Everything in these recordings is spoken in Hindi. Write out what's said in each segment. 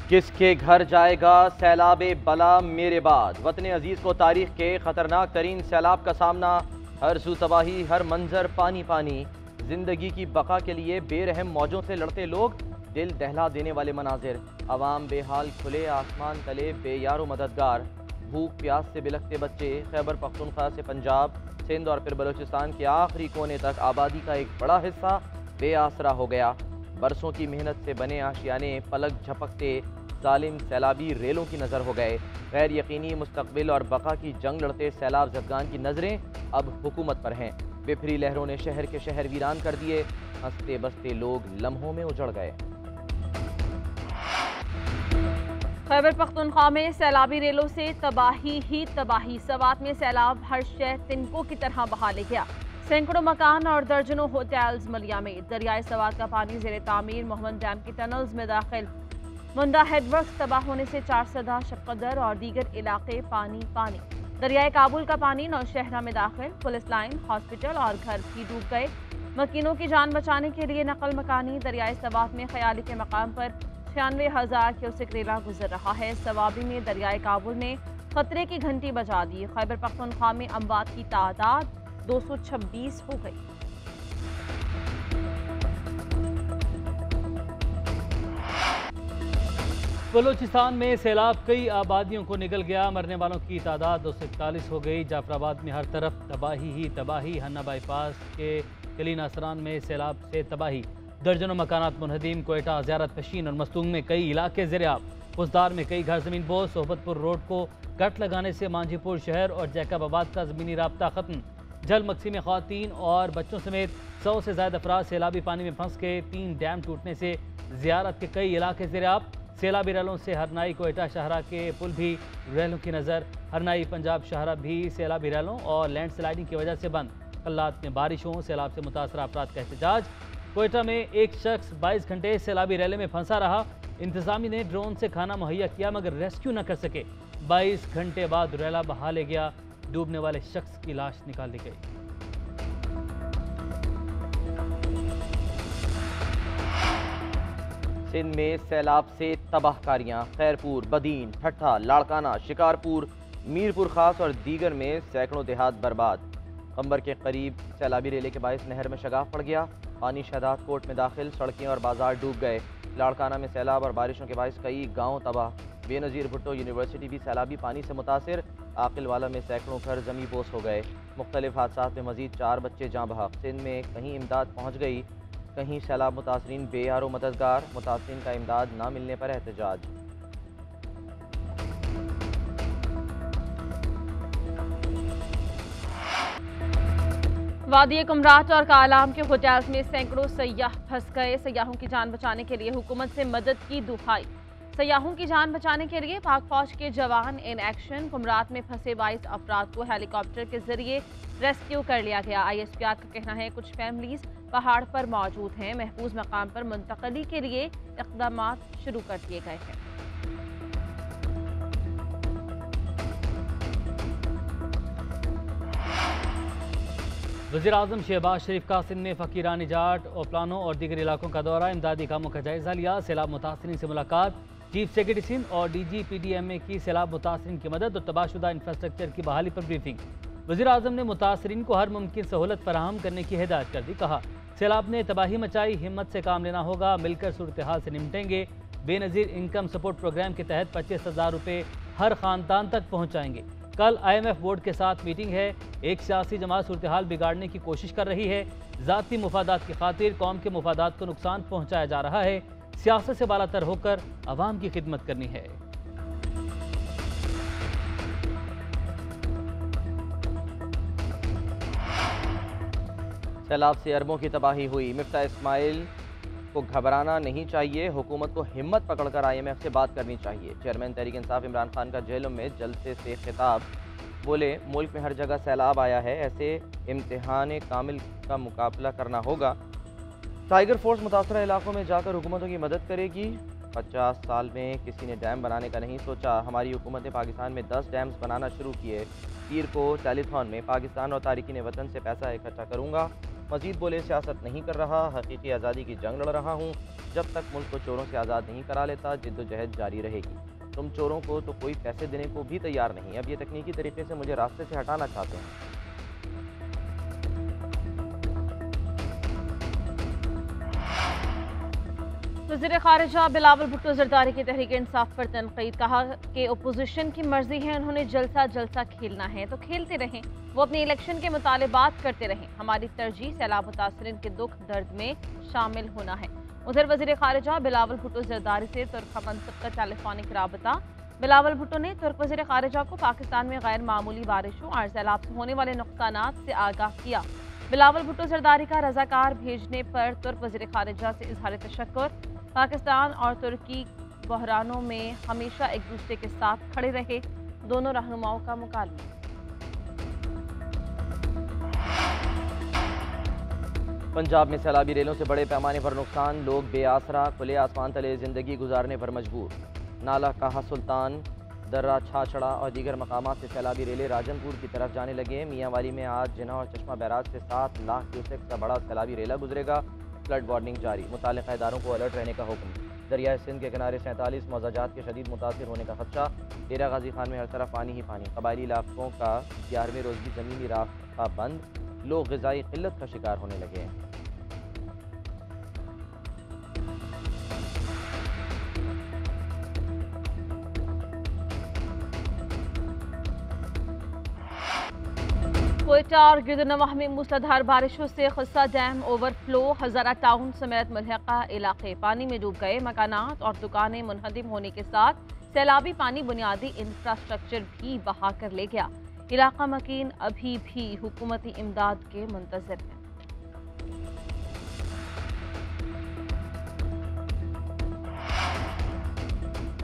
किसके घर जाएगा सैलाब बला मेरे बाद। वतन अजीज को तारीख के खतरनाक तरीन सैलाब का सामना। हर सू तबाही, हर मंजर पानी पानी। जिंदगी की बका के लिए बेरहम मौजों से लड़ते लोग, दिल दहला देने वाले मनाजिर। अवाम बेहाल, खुले आसमान तले बेयारो मददगार। भूख प्यास से बिलखते बच्चे। खैबर पख्तूनख्वा से पंजाब, सिंध और फिर बलूचिस्तान के आखिरी कोने तक आबादी का एक बड़ा हिस्सा बेआसरा हो गया। बरसों की मेहनत से बने आशियाने पलक झपकते जालिम सैलाबी रेलों की नज़र हो गए। गैर यकीनी मुस्तकबिल और बका की जंग लड़ते सैलाब जदगान की नज़रें अब हुकूमत पर हैं। बिफरी लहरों ने शहर के शहर वीरान कर दिए। हंसते बसते लोग लम्हों में उजड़ गए। खैबर पख्तूनख्वा में सैलाबी रेलों से तबाही ही तबाही। सवात में सैलाब हर शय तिनकों की तरह बहा ले गया। सैकड़ों मकान और दर्जनों होटल्स मलिया में। दरियाए सवात का पानी जेर तामीर मोहम्मद डैम की टनल्स में दाखिल। मुंडा हेडवर्क्स तबाह होने से 4 शक्कर और दीगर इलाके पानी पानी। दरियाए काबुल का पानी नौशहरा में दाखिल। पुलिस लाइन, हॉस्पिटल और घर भी डूब गए। मकीनों की जान बचाने के लिए नकल मकानी। दरियाए सवात में ख्याली के मकाम पर 96,000 क्यूसेक रेला गुजर रहा है। सवाबी में दरियाए काबुल ने खतरे की घंटी बजा दी। खैबर पख्तूनख्वा में अमवात की तादाद 226 हो गई। बलूचिस्तान में सैलाब कई आबादियों को निगल गया। मरने वालों की तादाद 241 हो गई। जाफराबाद में हर तरफ तबाही ही तबाही। हन्ना बाईपास के कलीन असरान में सैलाब से तबाही। दर्जनों मकानात मुनहदीम। कोयटा, ज़ियारत पशीन और मस्तूंग में कई इलाके ज़ेर-ए-आब। पुजदार में कई घर ज़मीन बोझ। सोहबतपुर रोड को कट लगाने से मांझीपुर शहर और जैकबाबाद का ज़मीनी राब्ता ख़त्म। जल मक्सी में ख़वातीन और बच्चों समेत 100 से ज़्यादा अफराद सैलाबी पानी में फंस के। 3 डैम टूटने से ज़ियारत के कई इलाके ज़ेर-ए-आब। सैलाबी रेलों से हरनाई कोयटा शाहरा के पुल भी रेलों की नज़र। हरनाई पंजाब शाहरा भी सैलाबी रेलों और लैंड स्लाइडिंग की वजह से बंद। कल्लात में बारिशों सैलाब से मुतासर अफराद का एहतजाज। कोयटा में एक शख्स 22 घंटे सैलाबी रेले में फंसा रहा। इंतजामी ने ड्रोन से खाना मुहैया किया मगर रेस्क्यू न कर सके। 22 घंटे बाद रेला बहा ले गया। डूबने वाले शख्स की लाश निकाल ली गई। सिंध में सैलाब से तबाहकारियां। खैरपुर, बदीन, ठट्ठा, लाड़काना, शिकारपुर, मीरपुर खास और दीगर में सैकड़ों देहात बर्बाद। कंबर के करीब सैलाबी रेले के बायस नहर में शगाफ पड़ गया। पानी शहदाद कोट में दाखिल। सड़कें और बाजार डूब गए। लाड़काना में सैलाब और बारिशों के बायस कई गाँव तबाह। बेनज़ीर भुट्टो यूनिवर्सिटी भी सैलाबी पानी से मुतासिर। आकिलवाला में सैकड़ों घर जमी पोस हो गए। मुख्तलिफ हादसात में मजीद 4 बच्चे जाँ बहक। सिंध में कहीं इमदाद पहुँच गई, कहीं सैलाब मुतासरीन बेयारो मददगार। मुतासरीन का इमदाद ना मिलने पर एहतजाज। वादी कुमराट और कालाम के होटल्स में सैकड़ों सयाह फंस गए। सयाहों की जान बचाने के लिए हुकूमत से मदद की दुहाई। सयाहों की जान बचाने के लिए पाक फौज के जवान इन एक्शन। कुमराट में फंसे 22 अफराद को हेलीकॉप्टर के जरिए रेस्क्यू कर लिया गया। ISPR का कहना है कुछ फैमिलीज पहाड़ पर मौजूद हैं। महफूज मकाम पर मुंतकली के लिए इक़दाम शुरू कर दिए गए हैं। वज़ीर-ए-आज़म शहबाज शरीफ का सिंध में फ़कीरानी जाट और प्लानों और दीगर इलाकों का दौरा। इमदादी कामों का जायजा लिया। सैलाब मुतासरीन से मुलाकात। चीफ सेक्रेटरी सिंध और DG PDMA की सैलाब मुतासरीन की मदद और तबाहशुदा इंफ्रास्ट्रक्चर की बहाली पर ब्रीफिंग। वज़ीर-ए-आज़म ने मुतासरीन को हर मुमकिन सहूलत फराहम करने की हिदायत कर दी। कहा सैलाब ने तबाही मचाई, हिम्मत से काम लेना होगा, मिलकर सूरत हाल से निपटेंगे। बेनज़ीर इनकम सपोर्ट प्रोग्राम के तहत 25,000 रुपये हर ख़ानदान तक पहुँचाएंगे। कल IMF बोर्ड के साथ मीटिंग है। एक सियासी जमात सूरत हाल बिगाड़ने की कोशिश कर रही है। ज़ाती मुफादात की खातिर कौम के मुफादात को नुकसान पहुँचाया जा रहा है। सियासत से बालातर होकर अवाम की खिदमत करनी है। सैलाब से अरबों की तबाही हुई। मिफ्ता इस्माइल को घबराना नहीं चाहिए, हुकूमत को हिम्मत पकड़कर IMF से बात करनी चाहिए। चेयरमैन तहरीक इंसाफ इमरान खान का जेलों में जलसे से खिताब। बोले मुल्क में हर जगह सैलाब आया है, ऐसे इम्तिहान कामिल का मुकाबला करना होगा। टाइगर फोर्स मुतासरा इलाकों में जाकर हुकूमतों की मदद करेगी। 50 साल में किसी ने डैम बनाने का नहीं सोचा। हमारी हुकूमत ने पाकिस्तान में 10 डैम्स बनाना शुरू किए। पीर को टेलीथॉन में पाकिस्तान और तारिकीन वतन से पैसा इकट्ठा करूँगा। मजीद बोले, सियासत नहीं कर रहा, हकीकी आज़ादी की जंग लड़ रहा हूँ। जब तक मुल्क को चोरों से आज़ाद नहीं करा लेता, जिद्दोजहद जारी रहेगी। तुम चोरों को तो कोई पैसे देने को भी तैयार नहीं। अब ये तकनीकी तरीके से मुझे रास्ते से हटाना चाहते हैं। वज़ीर ख़ारिजा बिलावल भुट्टो ज़रदारी की तहरीक इंसाफ पर तनक़ीद, कहा कि अपोजिशन की मर्जी है, उन्होंने जलसा खेलना है तो खेलते रहें, वो अपने इलेक्शन के मुतालबात करते रहें। हमारी तरजीह सैलाब मुतासरीन के दुख दर्द में शामिल होना है। उधर वज़ीर ख़ारिजा बिलावल भुट्टो ज़रदारी से तुर्क मनसब का टेलीफोनिक राबता। बिलावल भुट्टो ने तुर्क वज़ीर ख़ारिजा को पाकिस्तान में गैर मामूली बारिशों और सैलाब से होने वाले नुकसानात से आगाह किया। बिलावल भुट्टो ज़रदारी का रज़ाकार भेजने पर तुर्क वज़ीर ख़ारिजा से इज़हार तशक्कुर। पाकिस्तान और तुर्की बहरानों में हमेशा एक दूसरे के साथ खड़े रहे, दोनों रहनुमाओं का मुकालमा। पंजाब में सैलाबी रेलों से बड़े पैमाने पर नुकसान, लोग बेआसरा खुले आसमान तले ज़िंदगी गुजारने पर मजबूर। नाला काहा सुल्तान, दर्रा छाछड़ा और दीगर मकामात से सैलाबी रेलें राजनपुर की तरफ जाने लगे। मियांवाली में आज जिना और चश्मा बैराज से 7 लाख क्यूसेक का बड़ा सैलाबी रेला गुजरेगा। फ्लड वार्निंग जारी, मुताल्लिक़ इदारों को अलर्ट रहने का हुक्म। दरियाए सिंध के किनारे 47 मौजाजात के शदीद मुतासिर होने का खदशा। डेरा गाजी खान में हर तरफ पानी ही पानी। कबायली इलाकों का 11वें रोज़ भी ज़मीनी रास्ता बंद, लोग ग़िज़ाई क़िल्लत का शिकार होने लगे हैं। कोयटा और गिरदनवाह में मूसलाधार बारिशों से खस्सा डैम ओवरफ्लो, हज़ारा टाउन समेत मुल्हिका इलाके पानी में डूब गए। मकानात और दुकानें मुनहदिम होने के साथ सैलाबी पानी बुनियादी इंफ्रास्ट्रक्चर भी बहा कर ले गया। इलाका मकीन अभी भी हुकूमती इमदाद के मुंतज़िर है।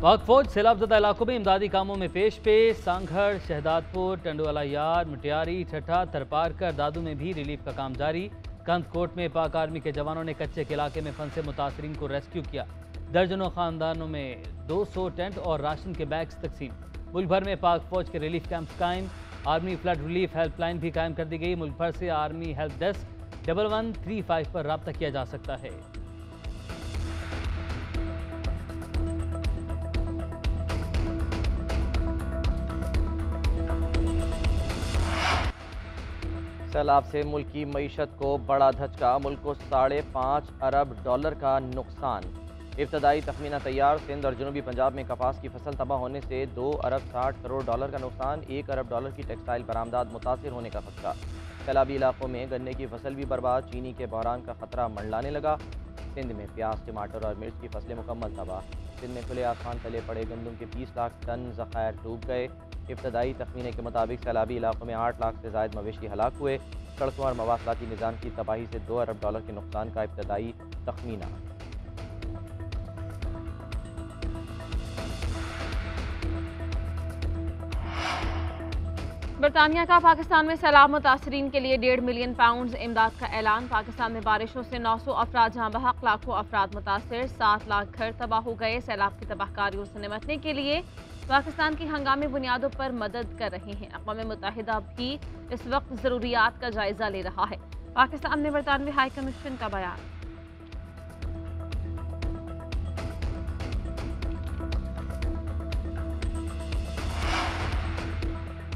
पाक फौज सैलाबज़दा इलाकों में इमदादी कामों में पेश सांघड़, शहदादपुर, टंडवाला यार, मुटियारी, ठट्ठा, थरपारकर, दादू में भी रिलीफ का काम जारी। कंदकोट में पाक आर्मी के जवानों ने कच्चे के इलाके में फंसे मुतासरीन को रेस्क्यू किया। दर्जनों खानदानों में 200 टेंट और राशन के बैग्स तकसीम। मुल्क भर में पाक फौज के रिलीफ कैंप कायम। आर्मी फ्लड रिलीफ हेल्पलाइन भी कायम कर दी गई। मुल्क भर से आर्मी हेल्प डेस्क 1135 पर रब्ता किया जा सकता है। सैलाब से मुल्क की मईशत को बड़ा धचका, मुल्क को $5.5 अरब का नुकसान। इब्तदाई तखमीना तैयार, सिंध और जनूबी पंजाब में कपास की फसल तबाह होने से $2 अरब 60 करोड़ का नुकसान, $1 अरब की टेक्सटाइल बरामदात मुतासिर होने का खदशा। सैलाबी इलाकों में गन्ने की फसल भी बर्बाद, चीनी के बहरान का खतरा मंडलाने लगा। सिंध में प्याज, टमाटर और मिर्च की फसलें मुकम्मल तबाह। सिंध में खुले आसमान तले पड़े गंदम के 20 लाख टन ज़खायर डूब गए। इब्तदाई तखमीने के मुताबिक सैलाबी इलाकों में 8 लाख से ज़ायद मवेशी हलाक हुए। सड़कों और मवासलाती निज़ाम की तबाही से $2 अरब के नुकसान का इब्तदाई तखमीना। बरतानिया का पाकिस्तान में सैलाब मुतासरीन के लिए £1.5 मिलियन इमदाद का ऐलान। पाकिस्तान में बारिशों से 900 अफराद जहाँ बहक, लाखों अफराद मुतासर, 7 लाख घर तबाह हो गए। सैलाब की तबाहकारियों से निपटने के लिए पाकिस्तान की हंगामी बुनियादों पर मदद कर रहे हैं। अक़वाम मुत्तहिदा भी इस वक्त ज़रूरियात का जायजा ले रहा है। पाकिस्तान में बरतानवी हाई कमीशन का बयान।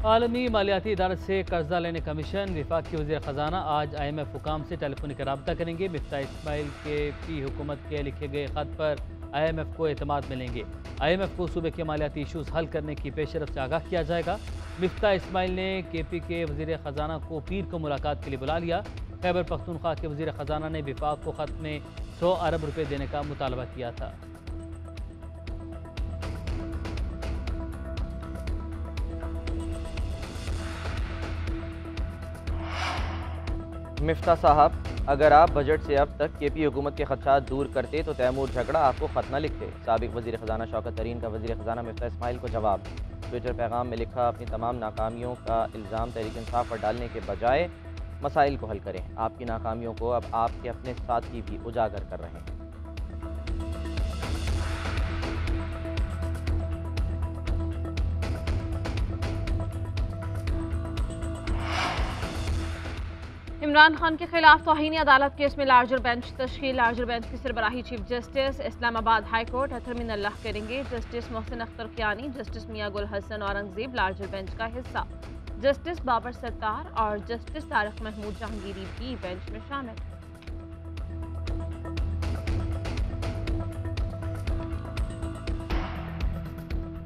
आलमी मालियाती इदारत से कर्जा लेने कमीशन। वफाकी वज़ीर ख़जाना आज IMF हुकाम से टेलीफोनिक रब्ता करेंगे। मिफ्ता इस्माइल के पी हुकूमत के लिखे गए ख़त पर IMF को एतमाद मिलेंगे। IMF को सूबे के मालियाती इशूज़ हल करने की पेशरफ से आगाह किया जाएगा। मिफ्ता इस्माइल ने KP के वज़ीर ख़जाना को पीर को मुलाकात के लिए बुला लिया। खैबर पख्तूनख्वा के वज़ीर ख़जाना ने वफाक को ख़त में 100 अरब रुपये देने का मुतालबा किया था। मिफ्ता साहब, अगर आप बजट से अब तक KP हुकूमत के खदशात दूर करते तो तैमूर झगड़ा आपको ख़त न लिखते। साबिक़ वज़ीर ख़जाना शौकत तरीन का वज़ीर ख़जाना मिफ्ता इस्माइल को जवाब। ट्विटर पैगाम में लिखा, अपनी तमाम नाकामियों का इल्ज़ाम तहरीक इंसाफ पर डालने के बजाय मसाइल को हल करें। आपकी नाकामियों को अब आपके अपने साथी भी उजागर कर रहे हैं। इमरान खान के खिलाफ तौहीन अदालत केस में लार्जर बेंच तश्कील। लार्जर बेंच की सरबराही chief justice Islamabad high court Athar Minallah करेंगे। Justice Mohsin Akhtar Kayani, justice Mian Gul Hassan Aurangzeb larger bench का हिस्सा। जस्टिस बाबर सत्तार और जस्टिस तारिक महमूद जहांगीरी भी बेंच में शामिल।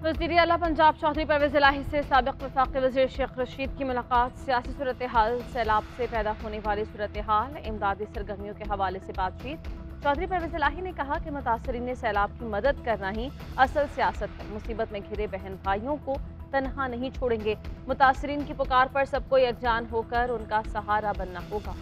वज़ीर आला पंजाब चौधरी परवेज़ इलाही से साबिक़ वफ़ाक़ी वज़ीर शेख रशीद की मुलाकात। सियासी सूरत हाल, सैलाब से पैदा होने वाली सूरत हाल, इमदादी सरगर्मियों के हवाले से बातचीत। चौधरी परवेज़ इलाही ने कहा कि मुतासरीन सैलाब की मदद करना ही असल सियासत है। मुसीबत में घिरे बहन भाइयों को तनहा नहीं छोड़ेंगे। मुतासरीन की पुकार पर सबको यकजान होकर उनका सहारा बनना होगा।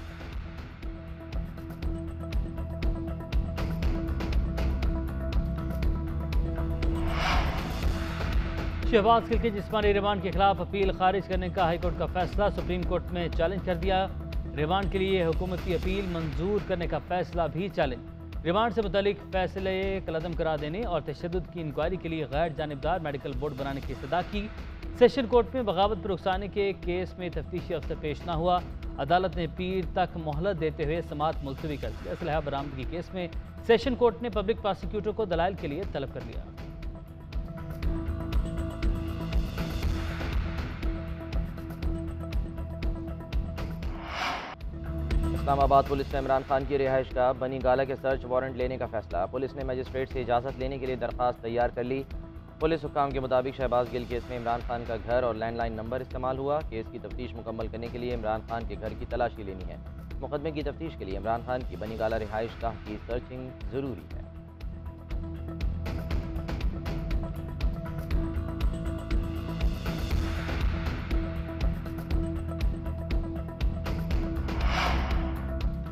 शहबाज गिल के जिस्मानी रिमांड के खिलाफ अपील खारिज करने का हाईकोर्ट का फैसला सुप्रीम कोर्ट में चैलेंज कर दिया। रिमांड के लिए हुकूमती अपील मंजूर करने का फैसला भी चैलेंज। रिमांड से मुतालिक फैसले कलअदम करा देने और तशद्दुद की इंक्वायरी के लिए गैर जानिबदार मेडिकल बोर्ड बनाने की इस्तदा की। सेशन कोर्ट में बगावत पर उकसाने के केस में तफ्तीशी अफसर पेश न हुआ। अदालत ने पीर तक मोहलत देते हुए समाअत मुलतवी कर दी। असलहा बरामदगी केस में सेशन कोर्ट ने पब्लिक प्रोसिक्यूटर को दलाइल के लिए तलब कर लिया। इस्लामाबाद पुलिस ने इमरान खान की रिहाइश का बनी गाला के सर्च वारंट लेने का फैसला। पुलिस ने मजिस्ट्रेट से इजाज़त लेने के लिए दरख्वास्त तैयार कर ली। पुलिस हुक्काम के मुताबिक शहबाज गिल केस में इमरान खान का घर और लैंडलाइन नंबर इस्तेमाल हुआ। केस की तफ्तीश मुकम्मल करने के लिए इमरान खान के घर की तलाशी लेनी है। मुकदमे की तफ्तीश के लिए इमरान खान की बनी गाला रिहाइश गाह की सर्चिंग ज़रूरी है।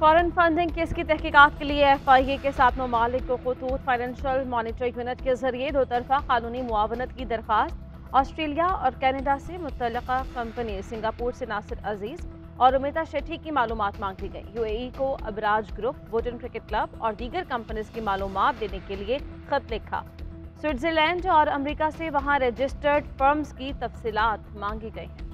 फॉरेन फंडिंग केस की तहकीकात के लिए FIA के 7 ममालिक को खतूत फाइनेंशियल मॉनिटरिंग यूनिट के जरिए दो तरफा कानूनी मुआवनत की दरख्वास्त। ऑस्ट्रेलिया और कनाडा से मुतल्लिका कंपनी सिंगापुर से नासिर अजीज और अमिता शेट्टी की मालूमात मांगी गई। UAE को Abraj group, wooden cricket club और दीगर कंपनीज की मालूमात देने के लिए खत लिखा। स्विट्जरलैंड और अमरीका से वहाँ रजिस्टर्ड फर्म्स की तफसीलात मांगी गई हैं।